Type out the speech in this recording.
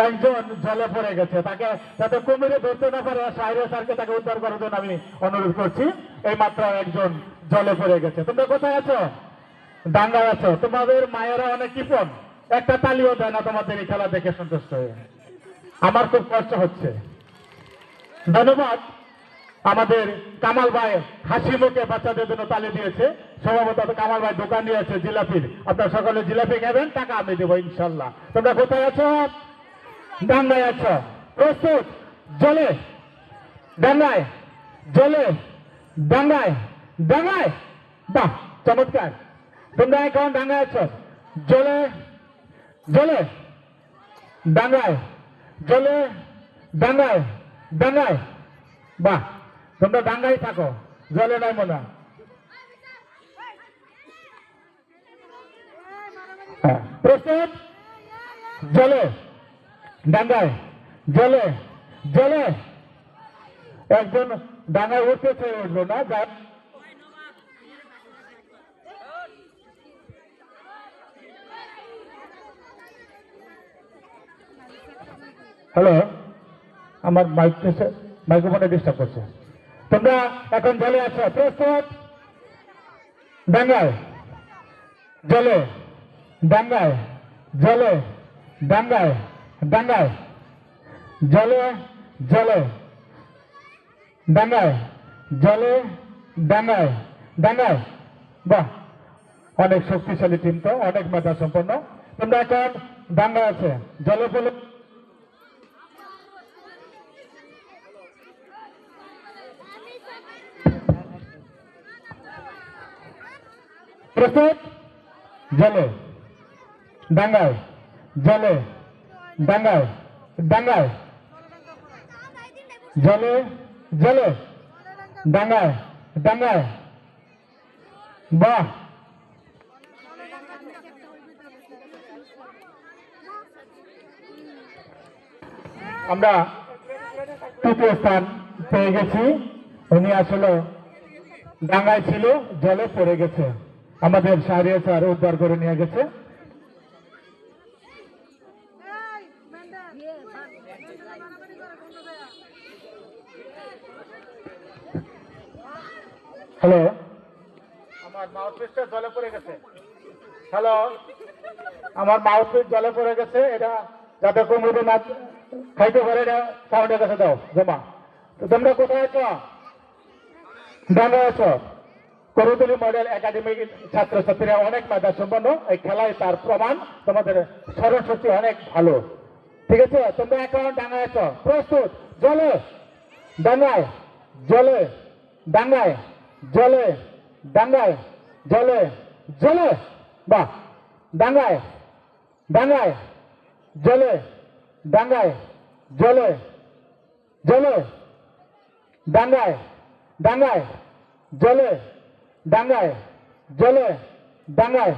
একজন জলে পড়ে গেছে, তাকে যাতে কুমিরে ধরতে না পারে সাহেব স্যারকে তাকে উদ্ধার করার জন্য আমি অনুরোধ করছি। এই মাত্র একজন জলে পড়ে গেছে। তোমরা কোথায় আছো? ডাঙ্গায় আছো। তোমাদের মায়েরা অনেক কৃপণ, একটা তালিও দেয় না তোমাদের এই খেলা দেখে সন্তুষ্ট হয়ে। আমার খুব কষ্ট হচ্ছে। ধন্যবাদ আমাদের কামাল ভাই, হাসি মুখে বাচ্চাদের জন্য তালি দিয়েছে। সম্ভবত কামাল ভাই দোকান নিয়েছে জিলাপির। আপনারা সকলে জিলাপি খাবেন, টাকা আমি দেবো ইনশাল্লাহ। তোমরা কোথায় আছো? ডাঙ্গায় আছো। প্রস্তুত? জলে, ডাঙ্গায়, জলে, ডাঙ্গায়, ডাঙ্গায়। বাহ, চমৎকার। তোমরা এখন ডাঙ্গায় আছো। জলে, জলে, ডাঙ্গায়, জলে, ডাঙ্গায়, ডাঙ্গায়। বাহ, তোমরা ডাঙ্গায় থাকো, জলে নাই মনে হয়। প্রস্তুত? জলে, ডাঙ্গায়, জলে, জলে। একজন ডাঙ্গায় উঠতেছে, উঠলো না। হ্যালো, আমার মাইক্রোফোনে ডিস্টার্ব করছে। তোমরা এখন জলে আছো। প্রস্তুত? ডাঙ্গায়, জলে, ডাঙ্গায়, জলে, ডাঙ্গায়, ডাঙ্গায়, জলে, জলে, ডাঙ্গায়, জলে, ডাঙ্গায়, ডাঙ্গায়। বাহ, অনেক শক্তিশালী টিম তো, অনেক মেধা সম্পন্ন। তোমরা এখন ডাঙ্গায় আছে, জলে বলে। প্রস্তুত? জলে, ডাঙ্গায়, জলে, ডাঙ্গায়, ডাঙ্গায়, জলে, জলে, ডাঙ্গায়, ডাঙ্গায়। বাহ, আমরা তৃতীয় স্থান পেয়ে গেছি। উনি আসলে ডাঙ্গায় ছিল, জলে পড়ে গেছে। আমাদের শাহরিয়ার স্যার উদ্ধার করে নিয়ে গেছে। হ্যালো, আমার মাউথপিসটা জলে পড়ে গেছে। হ্যালো, আমার মাউথপিস জলে পড়ে গেছে। এটা যাতে কুমিরে না খাইতে পারে, এটা সাউন্ডের কাছে দাও জমা। তো তোমরা কোথায় আছো? ডাঙ্গায় আছো। করুতলী মডেল একাডেমির ছাত্রছাত্রীরা অনেক মেধা সম্পন্ন। এই খেলায় তার প্রমাণ। তোমাদের স্মরণ শক্তি অনেক ভালো। ঠিক আছে, তোমরা এখন ডাঙ্গায় আছো। প্রস্তুত? জলে, ডাঙ্গায়, জলে, ডাঙ্গায়, জলে, ডাঙ্গায়, জলে, জলে। বাহ, ডাঙ্গায়, ডাঙ্গায়, জলে, ডাঙ্গায়, জলে, জলে, ডাঙ্গায়, ডাঙ্গায়, জলে, ডাঙ্গায়, জলে, ডাঙ্গায়।